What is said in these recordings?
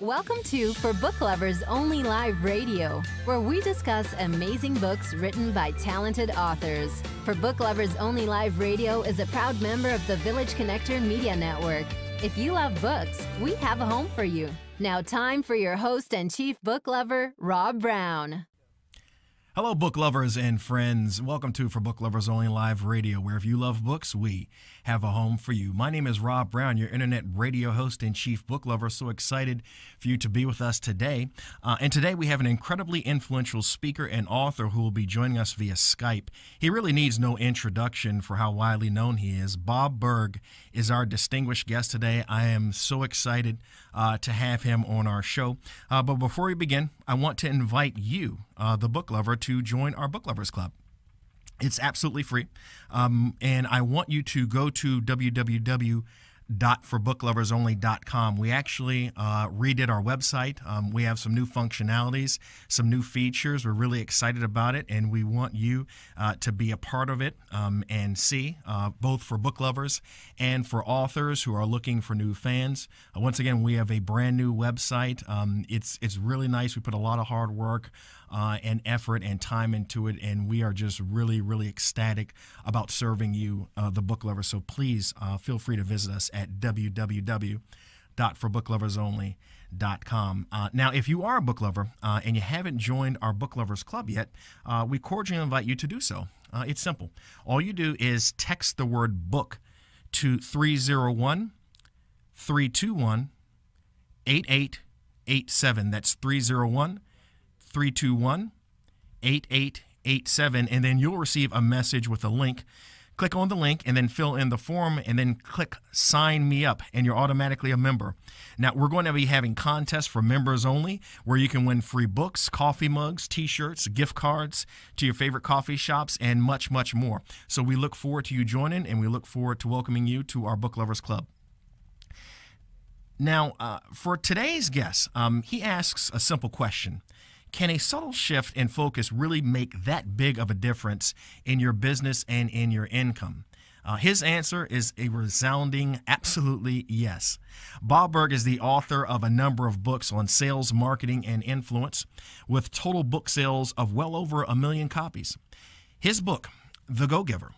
Welcome to For Book Lovers Only Live Radio, where we discuss amazing books written by talented authors. For Book Lovers Only Live Radio is a proud member of the Village Connector Media Network. If you love books, we have a home for you. Now time for your host and chief book lover, Rob Brown. Hello, book lovers and friends. Welcome to For Book Lovers Only Live Radio, where if you love books, we have a home for you. My name is Rob Brown, your internet radio host and chief book lover. So excited for you to be with us today. And today we have an incredibly influential speaker and author who will be joining us via Skype. He really needs no introduction for how widely known he is. Bob Burg is our distinguished guest today. I am so excited to have him on our show. But before we begin, I want to invite you, the book lover, to join our Book Lovers Club. It's absolutely free, and I want you to go to www.forbookloversonly.com. We actually redid our website. We have some new functionalities, some new features. We're really excited about it, and we want you to be a part of it and see, both for book lovers and for authors who are looking for new fans. Once again, we have a brand new website. It's really nice. We put a lot of hard work and effort and time into it, and we are just really, really ecstatic about serving you, the book lovers. So please feel free to visit us at www.forbookloversonly.com. Now, if you are a book lover and you haven't joined our Book Lovers Club yet, we cordially invite you to do so. It's simple. All you do is text the word book to 301-321-8887. That's 301-321-8887, and then you'll receive a message with a link. Click on the link and then fill in the form and then click sign me up, and you're automatically a member. Now, we're going to be having contests for members only where you can win free books, coffee mugs, t-shirts, gift cards to your favorite coffee shops, and much, much more. So we look forward to you joining, and we look forward to welcoming you to our Book Lovers Club. Now, for today's guest, he asks a simple question. Can a subtle shift in focus really make that big of a difference in your business and in your income? His answer is a resounding absolutely yes. Bob Burg is the author of a number of books on sales, marketing, and influence, with total book sales of well over 1 million copies. His book, The Go-Giver,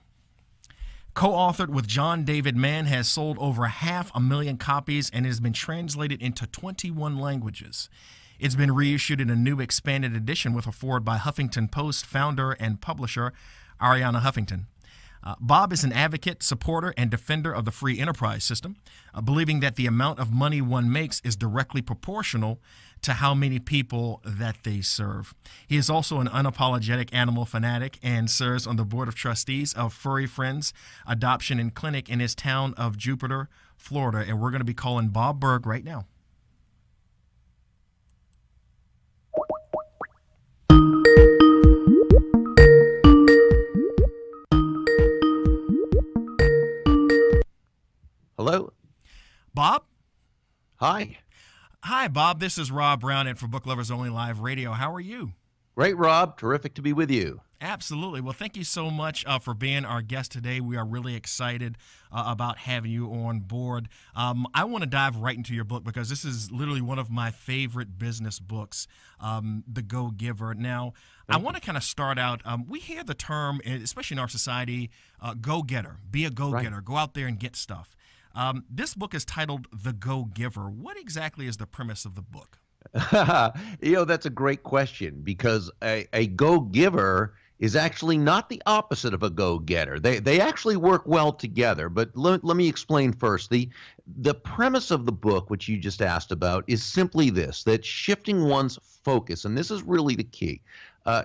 co-authored with John David Mann, has sold over 500,000 copies and has been translated into 21 languages. It's been reissued in a new expanded edition with a foreword by Huffington Post founder and publisher Arianna Huffington. Bob is an advocate, supporter, and defender of the free enterprise system, believing that the amount of money one makes is directly proportional to how many people that they serve. He is also an unapologetic animal fanatic and serves on the board of trustees of Furry Friends Adoption and Clinic in his town of Jupiter, Florida. And we're going to be calling Bob Burg right now. Hello. Bob? Hi. Hi, Bob. This is Rob Brown at For Book Lovers Only Live Radio. How are you? Great, Rob. Terrific to be with you. Absolutely. Well, thank you so much for being our guest today. We are really excited about having you on board. I want to dive right into your book because this is literally one of my favorite business books, The Go-Giver. Now, I want to kind of start out. We hear the term, especially in our society, go-getter, be a go-getter, go out there and get stuff. This book is titled The Go-Giver. What exactly is the premise of the book? That's a great question because a go-giver is actually not the opposite of a go-getter. They actually work well together. But let me explain first. The premise of the book, which you just asked about, is simply this, that shifting one's focus, and this is really the key,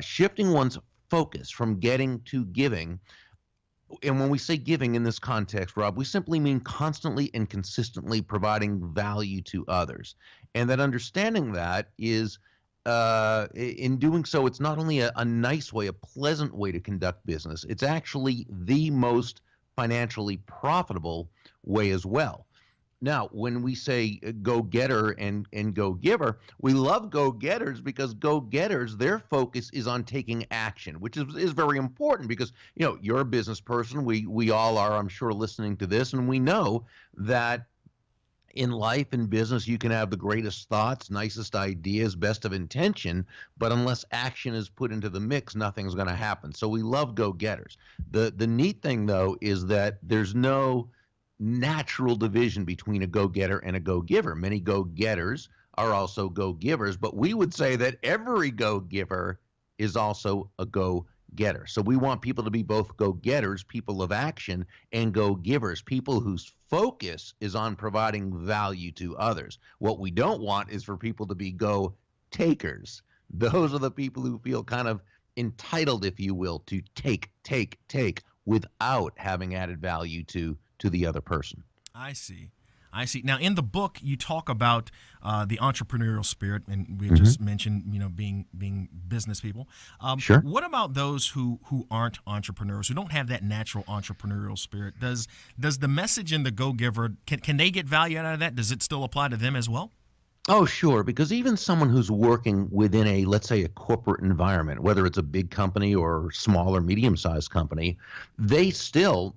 shifting one's focus from getting to giving. And when we say giving in this context, Rob, we simply mean constantly and consistently providing value to others. And that understanding that is, in doing so, it's not only a nice way, a pleasant way to conduct business, it's actually the most financially profitable way as well. Now, when we say go-getter and go-giver, we love go-getters because go-getters, their focus is on taking action, which is very important because, you're a business person. We all are, I'm sure, listening to this, and we know that In life and business, you can have the greatest thoughts, nicest ideas, best of intention, but unless action is put into the mix, nothing's going to happen. So we love go-getters. The neat thing, though, is that there's no natural division between a go-getter and a go-giver. Many go-getters are also go-givers, but we would say that every go-giver is also a go-getter. So we want people to be both go-getters, people of action, and go-givers, people whose focus is on providing value to others. What we don't want is for people to be go-takers. Those are the people who feel kind of entitled, if you will, to take without having added value to the other person. I see. Now, in the book, you talk about the entrepreneurial spirit, and we just mentioned, being business people. Sure. What about those who aren't entrepreneurs, who don't have that natural entrepreneurial spirit? Does the message in the Go-Giver, can they get value out of that? Does it still apply to them as well? Oh, sure, because even someone who's working within a, let's say, a corporate environment, whether it's a big company or small or medium-sized company, they still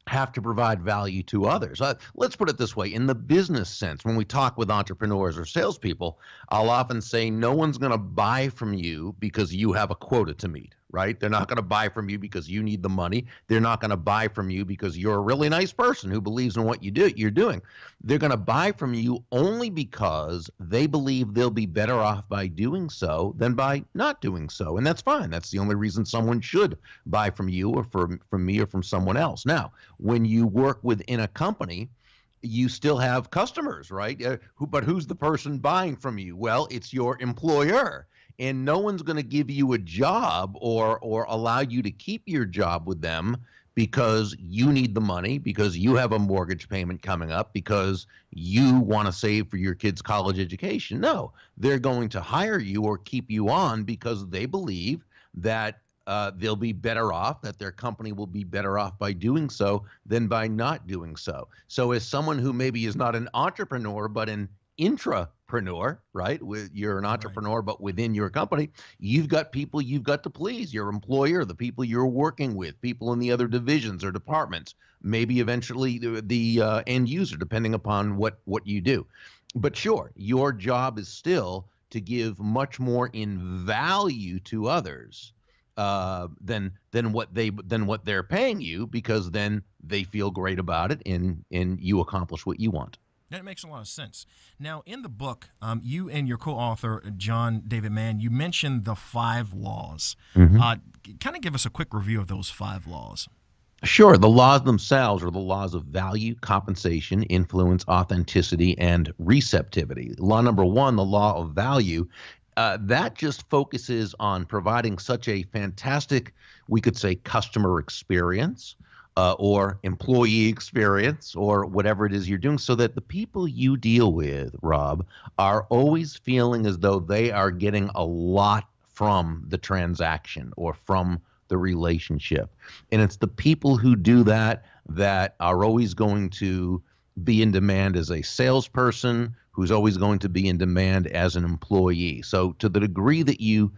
have to provide value to others. Let's put it this way. In the business sense, when we talk with entrepreneurs or salespeople, I'll often say no one's going to buy from you because you have a quota to meet, right? They're not going to buy from you because you need the money. They're not going to buy from you because you're a really nice person who believes in what you're doing. They're going to buy from you only because they believe they'll be better off by doing so than by not doing so. And that's fine. That's the only reason someone should buy from you or from me or from someone else. Now, when you work within a company, you still have customers, right? But who's the person buying from you? Well, it's your employer. And no one's going to give you a job or allow you to keep your job with them because you need the money, because you have a mortgage payment coming up, because you want to save for your kid's college education. No, they're going to hire you or keep you on because they believe that they'll be better off, that their company will be better off by doing so than by not doing so. So as someone who maybe is not an entrepreneur but an intrapreneur, right? You're an entrepreneur, but within your company, you've got people you've got to please, your employer, the people you're working with, people in the other divisions or departments, maybe eventually the end user, depending upon what you do. But sure, your job is still to give much more in value to others than what they're paying you, because then they feel great about it and you accomplish what you want. That makes a lot of sense. Now, in the book, you and your co-author, John David Mann, you mentioned the 5 laws. Kind of give us a quick review of those 5 laws. Sure. The laws themselves are the laws of value, compensation, influence, authenticity, and receptivity. Law number 1, the law of value, that just focuses on providing such a fantastic, we could say, customer experience, or employee experience, or whatever it is you're doing, so that the people you deal with, Rob, are always feeling as though they are getting a lot from the transaction or from the relationship. And it's the people who do that are always going to be in demand as a salesperson, who's always going to be in demand as an employee. So to the degree that you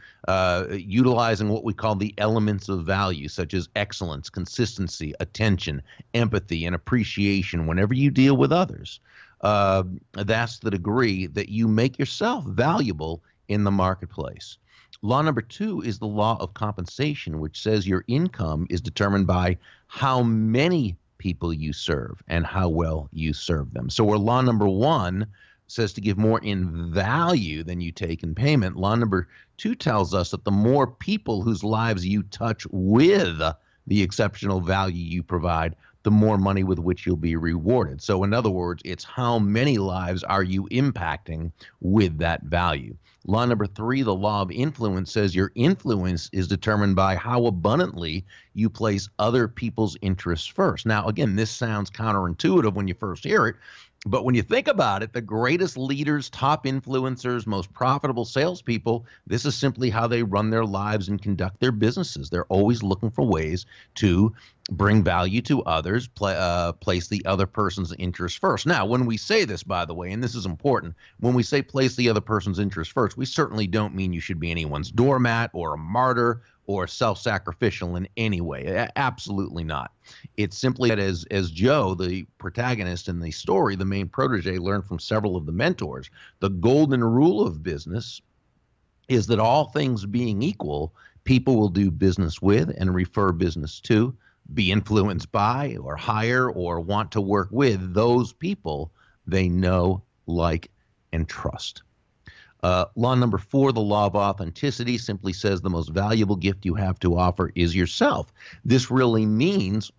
utilizing what we call the elements of value, such as excellence, consistency, attention, empathy, and appreciation whenever you deal with others, that's the degree that you make yourself valuable in the marketplace. Law number 2 is the law of compensation, which says your income is determined by how many people you serve and how well you serve them. So where law number 1 says to give more in value than you take in payment, law number 2 tells us that the more people whose lives you touch with the exceptional value you provide, the more money with which you'll be rewarded. So in other words, it's how many lives are you impacting with that value. Law number 3, the law of influence, says your influence is determined by how abundantly you place other people's interests first. Now, again, this sounds counterintuitive when you first hear it, but when you think about it, the greatest leaders, top influencers, most profitable salespeople, this is simply how they run their lives and conduct their businesses. They're always looking for ways to bring value to others, place the other person's interest first. Now, when we say this, by the way, and this is important, when we say place the other person's interest first, we certainly don't mean you should be anyone's doormat or a martyr or self-sacrificial in any way. Absolutely not. It's simply that as Joe, the protagonist in the story, the main protege, learned from several of the mentors, the golden rule of business is that all things being equal, people will do business with and refer business to, be influenced by or hire or want to work with those people they know, like, and trust. Law number 4, the law of authenticity, simply says the most valuable gift you have to offer is yourself. This really means,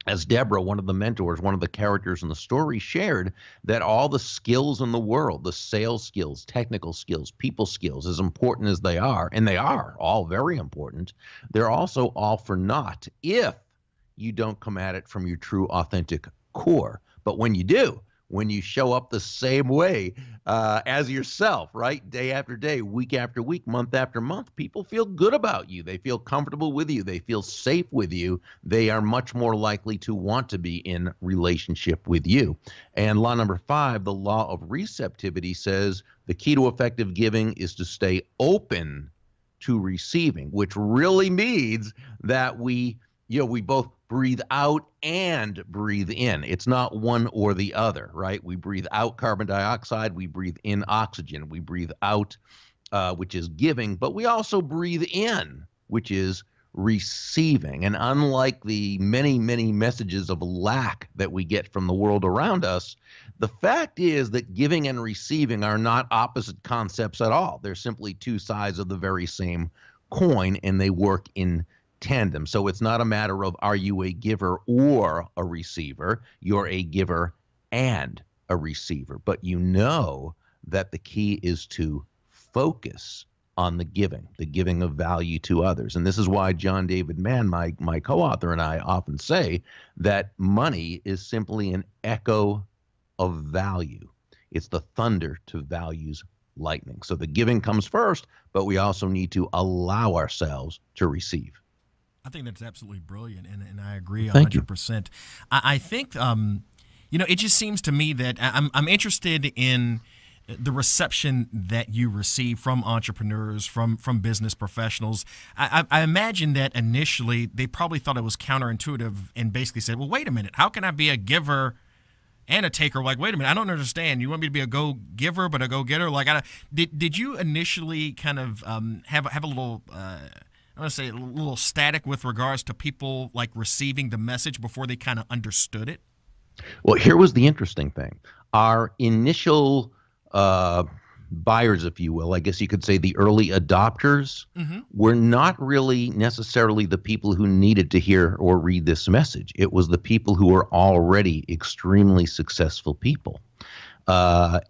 as Deborah, one of the mentors, one of the characters in the story, shared, that all the skills in the world, the sales skills, technical skills, people skills, as important as they are, and they are all very important, they're also all for naught if you don't come at it from your true, authentic core. But when you do, when you show up the same way as yourself, right? Day after day, week after week, month after month, people feel good about you. They feel comfortable with you. They feel safe with you. They are much more likely to want to be in relationship with you. And law number 5, the law of receptivity, says the key to effective giving is to stay open to receiving, which really means that we both breathe out and breathe in. It's not one or the other, right? We breathe out carbon dioxide, we breathe in oxygen. We breathe out, which is giving, but we also breathe in, which is receiving. And unlike the many, many messages of lack that we get from the world around us, the fact is that giving and receiving are not opposite concepts at all. They're simply two sides of the very same coin, and they work in tandem. So it's not a matter of, are you a giver or a receiver? You're a giver and a receiver. But you know that the key is to focus on the giving of value to others. And this is why John David Mann, my co-author, and I often say that money is simply an echo of value. It's the thunder to value's lightning. So the giving comes first, but we also need to allow ourselves to receive. I think that's absolutely brilliant, and I agree 100%. Thank you. I think, it just seems to me that I'm interested in the reception that you receive from entrepreneurs, from business professionals. I imagine that initially they probably thought it was counterintuitive and basically said, well, wait a minute, how can I be a giver and a taker? Like, wait a minute, I don't understand. You want me to be a go-giver but a go-getter? Like, did you initially kind of have a little I want to say a little static with regards to people like receiving the message before they kind of understood it? Well, here was the interesting thing. Our initial buyers, if you will, I guess you could say the early adopters, were not really necessarily the people who needed to hear or read this message. It was the people who were already extremely successful people.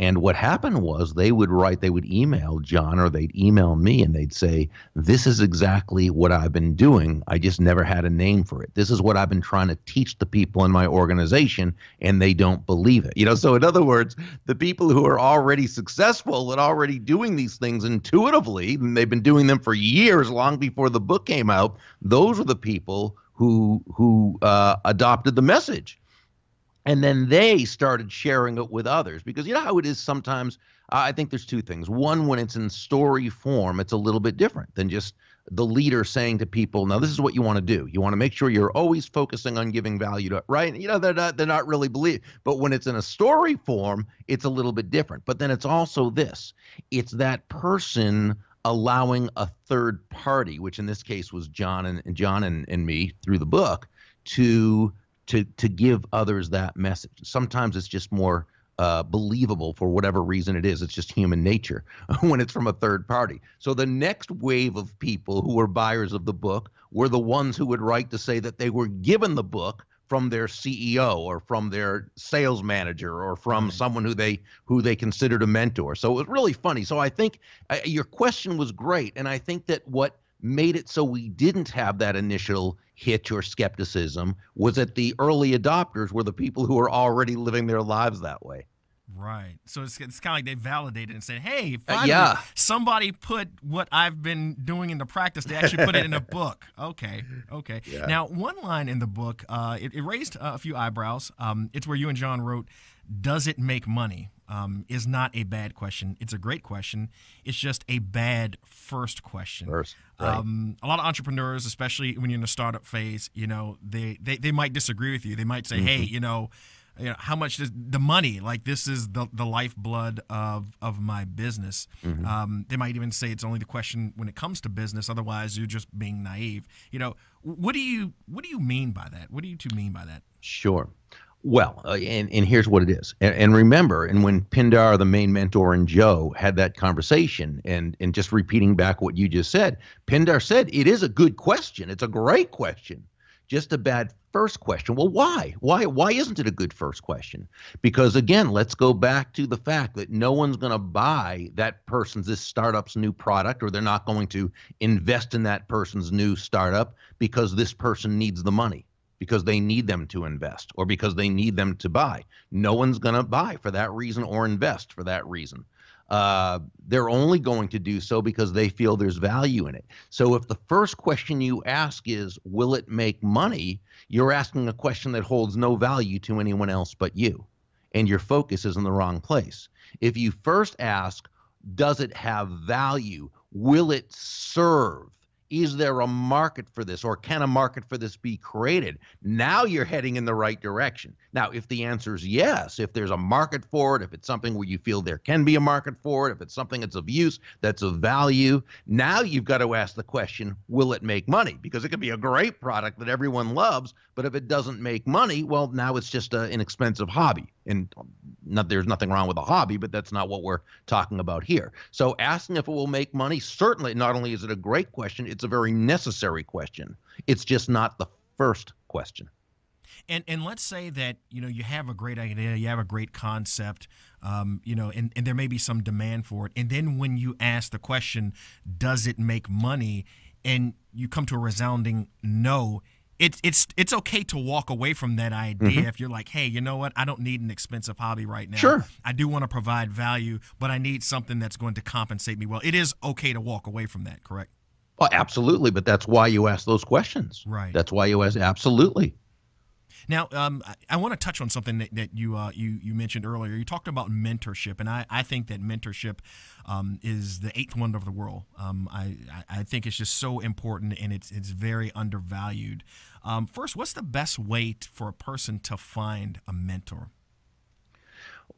And what happened was they would email John, or they'd email me, and they'd say, this is exactly what I've been doing. I just never had a name for it. This is what I've been trying to teach the people in my organization, and they don't believe it. So in other words, the people who are already successful and already doing these things intuitively, and they've been doing them for years, long before the book came out, those are the people who adopted the message. And then they started sharing it with others, because you know how it is sometimes. I think there's two things. One, when it's in story form, it's a little bit different than just the leader saying to people, now this is what you want to do. You want to make sure you're always focusing on giving value to, right? They're not really believing. But when it's in a story form, it's a little bit different. But then it's also this. It's that person allowing a third party, which in this case was John and me through the book, to give others that message. Sometimes it's just more believable for whatever reason it is. It's just human nature when it's from a third party. So the next wave of people who were buyers of the book were the ones who would write to say that they were given the book from their CEO or from their sales manager or from someone who they considered a mentor. So it was really funny. So I think your question was great, and I think that what made it so we didn't have that initial hitch or skepticism was that the early adopters were the people who were already living their lives that way. Right. So it's kind of like they validated and said, hey, finally, somebody put what I've been doing into practice. They actually put it in a book. Okay. Yeah. Now, one line in the book, it raised a few eyebrows. It's where you and John wrote, does it make money? is not a bad question. It's a great question. It's just a bad first question. First, right. A lot of entrepreneurs, especially when you're in the startup phase, they might disagree with you. They might say, hey, how much is the money? Like, this is the lifeblood of my business. They might even say it's only the question when it comes to business. Otherwise, you're just being naive. What do you mean by that? What do you two mean by that? Sure. Well, and here's what it is. And remember, and when Pindar, the main mentor, and Joe had that conversation, and just repeating back what you just said, Pindar said, it is a good question. It's a great question. Just a bad first question. Well, why? Why isn't it a good first question? Because again, let's go back to the fact that no one's going to buy this startup's new product, or they're not going to invest in that person's new startup because this person needs the money, because they need them to invest, or because they need them to buy. No one's going to buy for that reason or invest for that reason. They're only going to do so because they feel there's value in it. So if the first question you ask is, will it make money? You're asking a question that holds no value to anyone else but you, and your focus is in the wrong place. If you first ask, does it have value? Will it serve? Is there a market for this, or can a market for this be created? Now you're heading in the right direction. Now, if the answer is yes, if there's a market for it, if it's something where you feel there can be a market for it, if it's something that's of use, that's of value, now you've got to ask the question, will it make money? Because it could be a great product that everyone loves, but if it doesn't make money, well, now it's just an expensive hobby. And there's nothing wrong with a hobby, but that's not what we're talking about here. So asking if it will make money, certainly not only is it a great question, it's a very necessary question. It's just not the first question. And let's say that, you have a great idea, you have a great concept, and there may be some demand for it. And then when you ask the question, does it make money? And you come to a resounding no. It's okay to walk away from that idea if you're like, hey, you know what? I don't need an expensive hobby right now. Sure. I do want to provide value, but I need something that's going to compensate me well. It is okay to walk away from that, correct? Well, absolutely, but that's why you ask those questions. Right. That's why you ask. Absolutely. Now, I want to touch on something that you mentioned earlier. You talked about mentorship, and I think that mentorship is the eighth wonder of the world. I think it's just so important, and it's very undervalued. First, what's the best way for a person to find a mentor?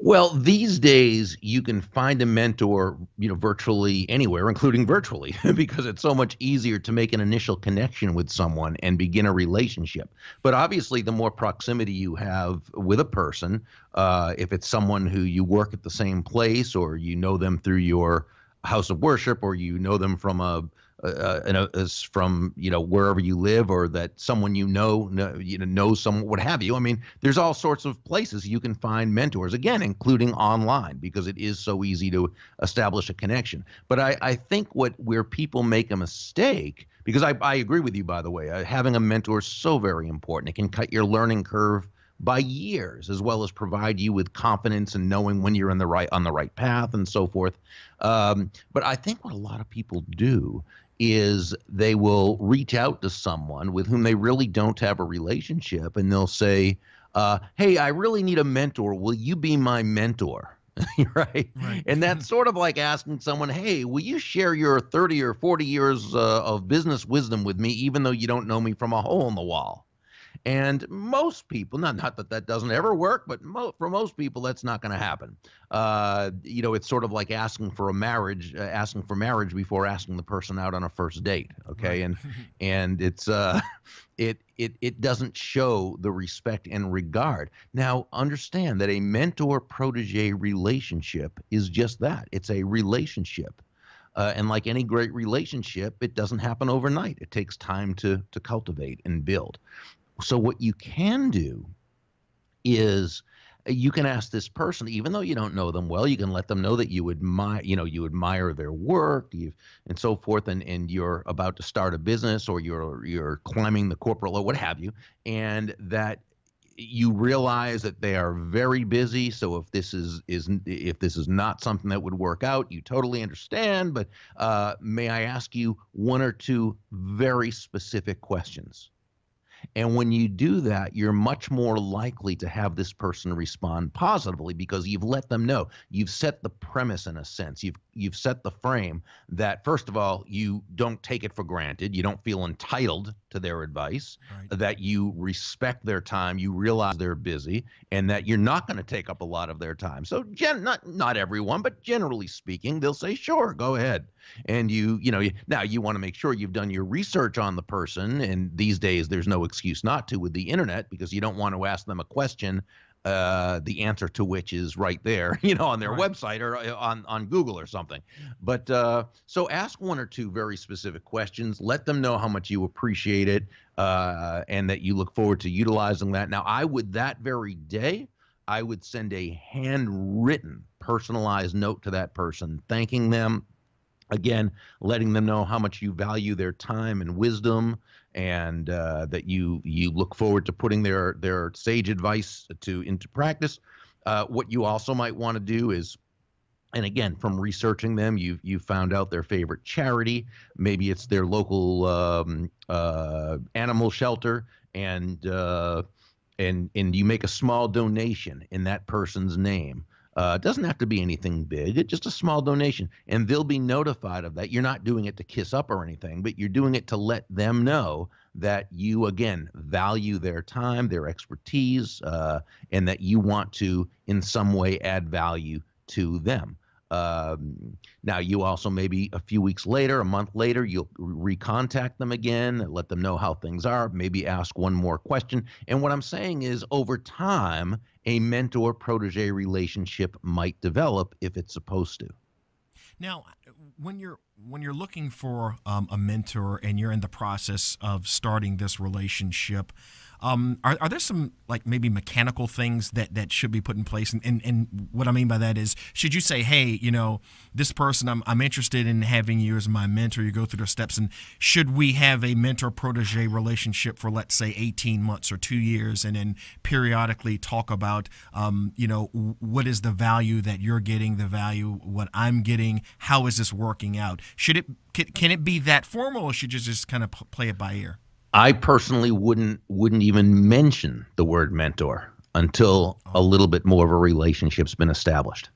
Well, these days you can find a mentor, virtually anywhere, including virtually, because it's so much easier to make an initial connection with someone and begin a relationship. But obviously, the more proximity you have with a person, if it's someone who you work at the same place, or you know them through your house of worship, or you know them from wherever you live, or that someone knows someone, what have you. I mean, there's all sorts of places you can find mentors, again, including online, because it is so easy to establish a connection. But I think where people make a mistake, because I agree with you, by the way, having a mentor is so very important. It can cut your learning curve by years, as well as provide you with confidence and knowing when you're on the right path and so forth. But I think what a lot of people do is they will reach out to someone with whom they really don't have a relationship, and they'll say, hey, I really need a mentor. Will you be my mentor? Right? And that's sort of like asking someone, hey, will you share your 30 or 40 years of business wisdom with me, even though you don't know me from a hole in the wall? And most people, not that doesn't ever work, but for most people, that's not going to happen. It's sort of like asking for marriage before asking the person out on a first date. Okay. Right. And it's, it doesn't show the respect and regard. Now, understand that a mentor-protege relationship is just that. It's a relationship. And like any great relationship, it doesn't happen overnight. It takes time to cultivate and build. So what you can do is you can ask this person, even though you don't know them well, you can let them know that you admire their work, and so forth, and you're about to start a business, or you're climbing the corporate ladder, what have you, and that you realize that they are very busy. So if this is not something that would work out, you totally understand. But may I ask you one or two very specific questions? And when you do that, you're much more likely to have this person respond positively because you've let them know. You've set the premise in a sense. You've set the frame that, first of all, you don't take it for granted. You don't feel entitled to their advice, Right. that you respect their time, you realize they're busy, and that you're not going to take up a lot of their time. So not everyone, but generally speaking, they'll say, sure, go ahead. And now you want to make sure you've done your research on the person. And these days, there's no excuse not to with the internet, because you don't want to ask them a question, the answer to which is right there, on their Right. website or on Google or something. But so ask one or two very specific questions. Let them know how much you appreciate it, and that you look forward to utilizing that. Now, that very day, I would send a handwritten, personalized note to that person, thanking them. Again, letting them know how much you value their time and wisdom, and that you look forward to putting their sage advice into practice. What you also might want to do is, and again, from researching them, you found out their favorite charity. Maybe it's their local animal shelter, and you make a small donation in that person's name. It doesn't have to be anything big. It's just a small donation, and they'll be notified of that. You're not doing it to kiss up or anything, but you're doing it to let them know that you, again, value their time, their expertise, and that you want to, in some way, add value to them. Now, you also, maybe a few weeks later, a month later, you'll recontact them again, let them know how things are, maybe ask one more question. And what I'm saying is, over time, a mentor-protege relationship might develop if it's supposed to. Now, when you're looking for a mentor and you're in the process of starting this relationship, are there some, like, maybe mechanical things that should be put in place? And what I mean by that is, should you say, hey, this person, I'm interested in having you as my mentor, you go through the steps, and should we have a mentor-protege relationship for, let's say, 18 months or 2 years, and then periodically talk about, what is the value that you're getting, the value what I'm getting, how is this working out? Can it be that formal, or should you just kind of play it by ear? I personally wouldn't even mention the word mentor until a little bit more of a relationship's been established.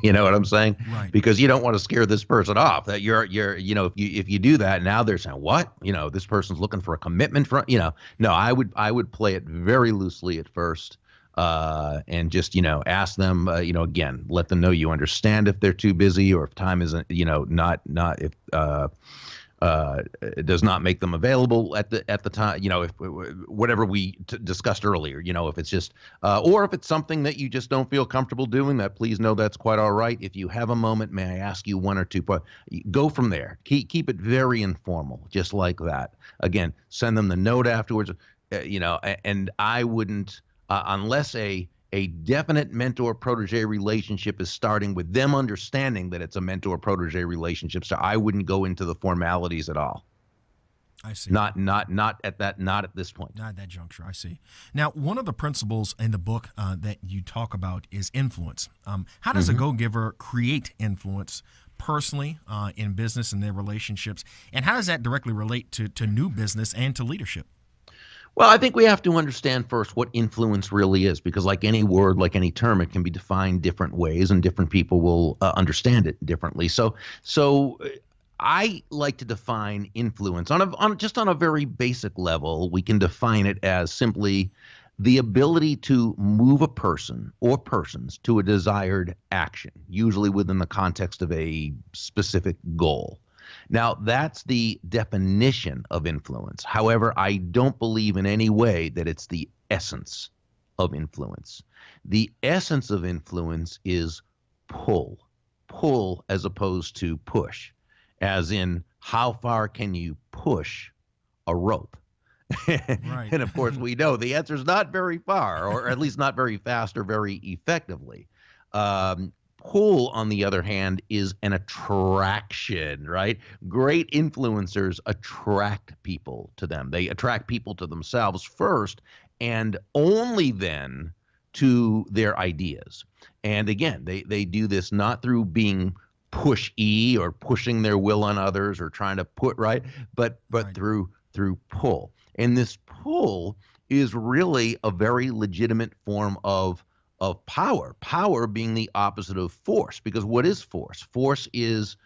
You know what I'm saying? Right. Because you don't want to scare this person off. That if you do that, now they're saying, what? This person's looking for a commitment from. No, I would play it very loosely at first. And just, ask them, again, let them know you understand if they're too busy, or if time isn't, it does not make them available at the time, if whatever we discussed earlier, if it's just, or if it's something that you just don't feel comfortable doing, that please know that's quite all right. If you have a moment, may I ask you one or two, go from there. Keep it very informal, just like that. Again, send them the note afterwards, and I wouldn't, unless a definite mentor-protege relationship is starting with them understanding that it's a mentor-protege relationship, so I wouldn't go into the formalities at all. I see. Not at this point. Not at that juncture. I see. Now, one of the principles in the book that you talk about is influence. How does a go-giver create influence personally in business and their relationships, and how does that directly relate to new business and to leadership? Well, I think we have to understand first what influence really is, because like any word, like any term, it can be defined different ways, and different people will understand it differently. So I like to define influence on a very basic level. We can define it as simply the ability to move a person or persons to a desired action, usually within the context of a specific goal. Now, that's the definition of influence. However, I don't believe in any way that it's the essence of influence. The essence of influence is pull as opposed to push, as in how far can you push a rope? Right. And of course, we know the answer is not very far, or at least not very fast or very effectively. Pull, on the other hand, is an attraction, right? Great influencers attract people to them. They attract people to themselves first, and only then to their ideas. And again, they do this not through being push-y or pushing their will on others or trying to put right, but Right. through pull. And this pull is really a very legitimate form of power. Power being the opposite of force, because what is force? Force is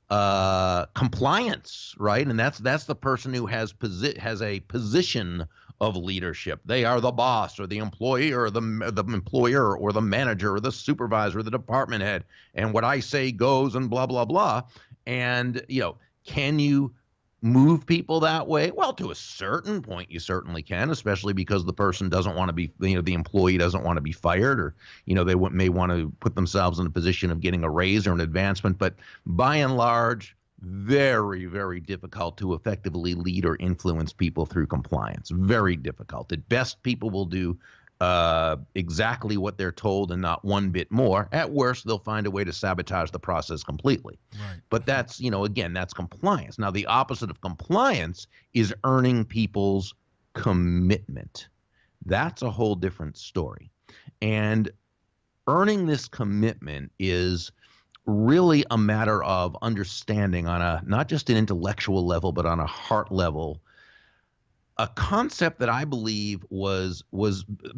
compliance, right? And that's the person who has a position of leadership. They are the boss or the employee or the employer or the manager or the supervisor or the department head. And what I say goes and blah, blah, blah. And, can you move people that way? Well, to a certain point, you certainly can, especially because the person doesn't want to be, the employee doesn't want to be fired, or, they may want to put themselves in a position of getting a raise or an advancement. But by and large, very, very difficult to effectively lead or influence people through compliance. Very difficult. At best, people will do exactly what they're told and not one bit more. At worst, they'll find a way to sabotage the process completely. Right. But that's, again, that's compliance. Now, the opposite of compliance is earning people's commitment. That's a whole different story. And earning this commitment is really a matter of understanding on a, not just an intellectual level, but on a heart level, a concept that I believe was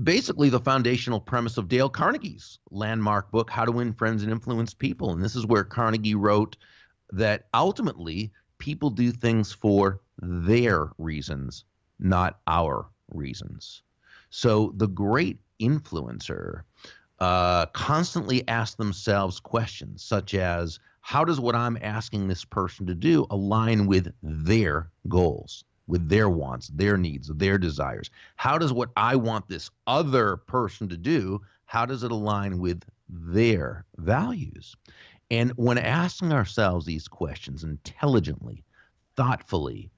basically the foundational premise of Dale Carnegie's landmark book, How to Win Friends and Influence People. And this is where Carnegie wrote that ultimately people do things for their reasons, not our reasons. So the great influencer constantly asks themselves questions such as, how does what I'm asking this person to do align with their goals, with their wants, their needs, their desires? How does what I want this other person to do, how does it align with their values? And when asking ourselves these questions intelligently, thoughtfully,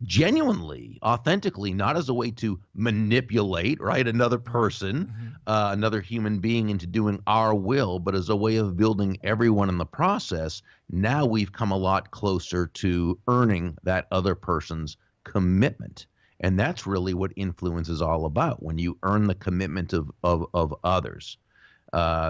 genuinely, authentically, not as a way to manipulate, right, another person, another human being into doing our will, but as a way of building everyone in the process, now we've come a lot closer to earning that other person's commitment. And that's really what influence is all about, when you earn the commitment of others.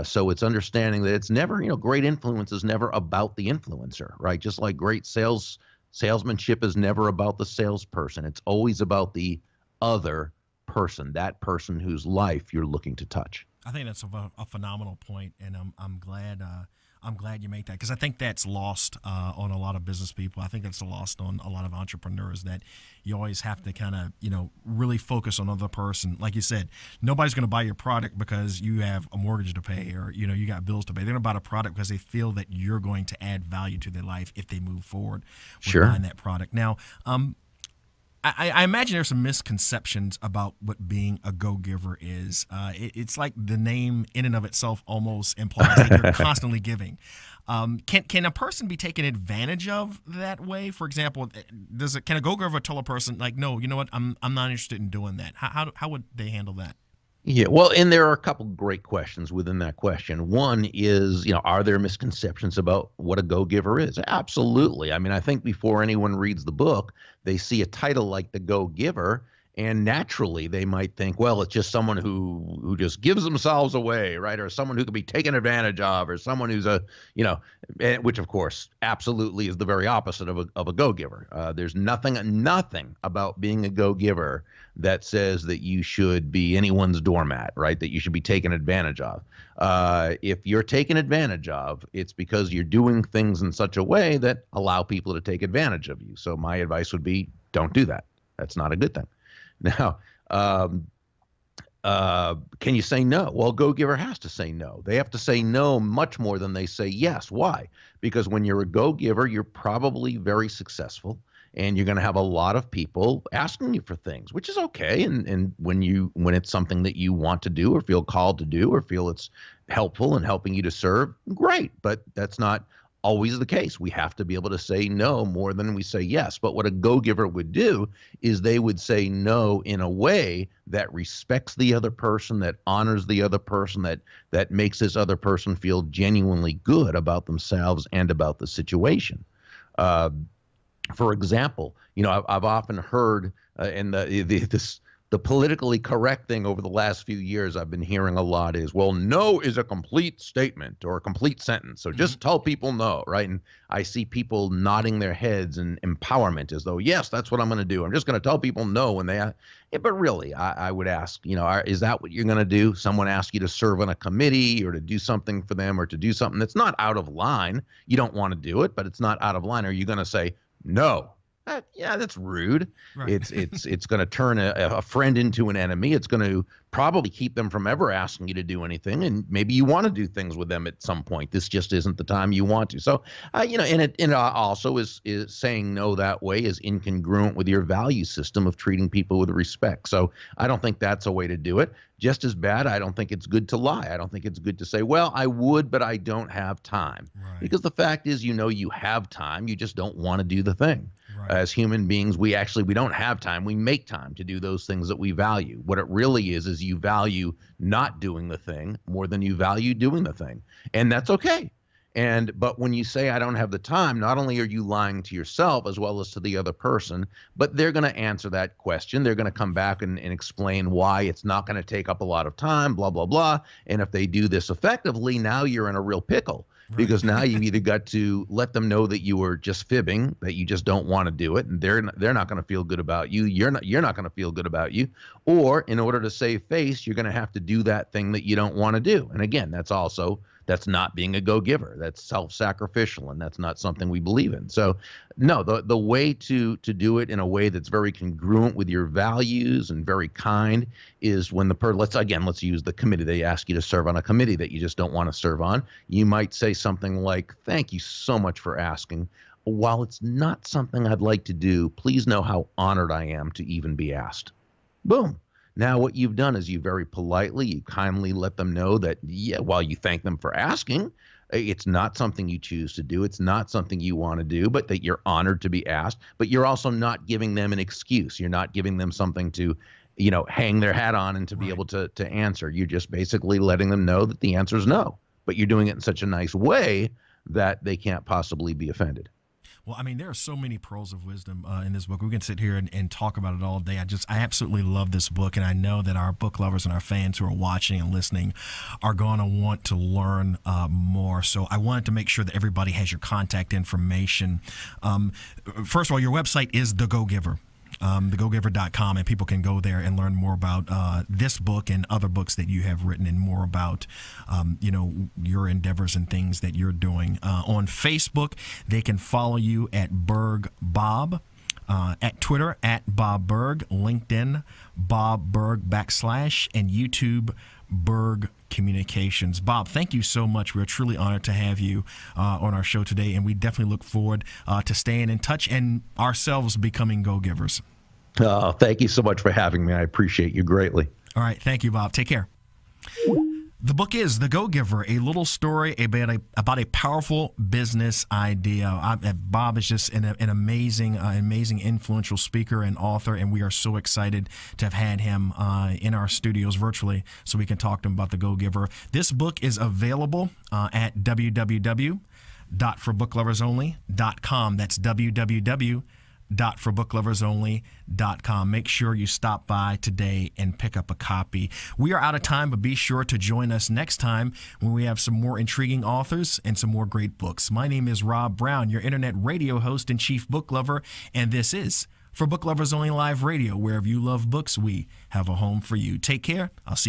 So it's understanding that it's never, great influence is never about the influencer, right? Just like great salesmanship is never about the salesperson. It's always about the other person, that person whose life you're looking to touch. I think that's a phenomenal point, and I'm glad you make that, because I think that's lost on a lot of business people. I think that's lost on a lot of entrepreneurs, that you always have to kind of, really focus on another person. Like you said, nobody's going to buy your product because you have a mortgage to pay, or, you got bills to pay. They're going to buy a product because they feel that you're going to add value to their life if they move forward with buying that product. Now, I imagine there's some misconceptions about what being a go-giver is. It's like the name in and of itself almost implies that you're constantly giving. Can a person be taken advantage of that way? For example, can a go-giver tell a person, like, no, you know what, I'm not interested in doing that? How would they handle that? Yeah, well, and there are a couple great questions within that question. One is, are there misconceptions about what a go-giver is? Absolutely. I mean, I think before anyone reads the book, they see a title like the go-giver, and naturally they might think, well, it's just someone who just gives themselves away, right? Or someone who can be taken advantage of, or someone who's which of course absolutely is the very opposite of a go-giver. There's nothing about being a go-giver that says that you should be anyone's doormat, right? That you should be taken advantage of. If you're taken advantage of, it's because you're doing things in such a way that allow people to take advantage of you. So my advice would be, don't do that. That's not a good thing. Now, can you say no? Well, go-giver has to say no. They have to say no much more than they say yes. Why? Because when you're a go-giver, you're probably very successful, and you're going to have a lot of people asking you for things, which is okay. And when it's something that you want to do or feel called to do or feel it's helpful and helping you to serve, great. But that's not always the case. We have to be able to say no more than we say yes. But what a go-giver would do is they would say no in a way that respects the other person, that honors the other person, that makes this other person feel genuinely good about themselves and about the situation. For example, I've often heard the the politically correct thing over the last few years I've been hearing a lot is, well, no is a complete statement or a complete sentence. So just tell people no, right? And I see people nodding their heads in empowerment as though, yes, that's what I'm going to do. I'm just going to tell people no when they ask. Yeah, but really, I would ask, is that what you're going to do? Someone asks you to serve on a committee or to do something for them or to do something that's not out of line. You don't want to do it, but it's not out of line. Are you going to say no? Yeah, that's rude. Right. It's going to turn a friend into an enemy. It's going to probably keep them from ever asking you to do anything. And maybe you want to do things with them at some point. This just isn't the time you want to. So, and it also is saying no that way is incongruent with your value system of treating people with respect. So I don't think that's a way to do it. Just as bad, I don't think it's good to lie. I don't think it's good to say, well, I would, but I don't have time. Right. Because the fact is, you have time. You just don't want to do the thing. Right. As human beings, we don't have time. We make time to do those things that we value. What it really is you value not doing the thing more than you value doing the thing. And that's okay. But when you say, I don't have the time, not only are you lying to yourself as well as to the other person, but they're going to answer that question. They're going to come back and explain why it's not going to take up a lot of time, blah, blah, blah. And if they do this effectively, now you're in a real pickle. Right. Because now you've either got to let them know that you were just fibbing, that you just don't want to do it, and they're not going to feel good about you. You're not going to feel good about you. Or in order to save face, you're going to have to do that thing that you don't want to do. And again, that's not being a go-giver. That's self-sacrificial, and that's not something we believe in. So no, the way to do it in a way that's very congruent with your values and very kind is when let's use the committee. They ask you to serve on a committee that you just don't want to serve on. You might say something like, thank you so much for asking. While it's not something I'd like to do, please know how honored I am to even be asked. Boom. Now, what you've done is you very politely, you kindly let them know that, yeah, while you thank them for asking, it's not something you choose to do. It's not something you want to do, but that you're honored to be asked. But you're also not giving them an excuse. You're not giving them something to, hang their hat on and to be able to answer. You're just basically letting them know that the answer is no. But you're doing it in such a nice way that they can't possibly be offended. Well, I mean, there are so many pearls of wisdom in this book. We can sit here and talk about it all day. I absolutely love this book, and I know that our book lovers and our fans who are watching and listening are going to want to learn more. So I wanted to make sure that everybody has your contact information. First of all, your website is The Go-Giver. thegogiver.com, and people can go there and learn more about this book and other books that you have written, and more about your endeavors and things that you're doing. On Facebook, they can follow you at Burg Bob, at Twitter at Bob Burg, LinkedIn Bob Burg / and YouTube Burg Communications. Bob, thank you so much. We're truly honored to have you on our show today, and we definitely look forward to staying in touch and ourselves becoming go-givers. Thank you so much for having me. I appreciate you greatly. All right. Thank you, Bob. Take care. The book is The Go-Giver, a little story about a powerful business idea. Bob is just an amazing, influential speaker and author, and we are so excited to have had him in our studios virtually so we can talk to him about The Go-Giver. This book is available at www.forbookloversonly.com. That's www.forbookloversonly.com. Make sure you stop by today and pick up a copy. We are out of time, but be sure to join us next time when we have some more intriguing authors and some more great books. My name is Rob Brown, your internet radio host and chief book lover, and this is For Book Lovers Only Live Radio. Wherever you love books, we have a home for you. Take care. I'll see you.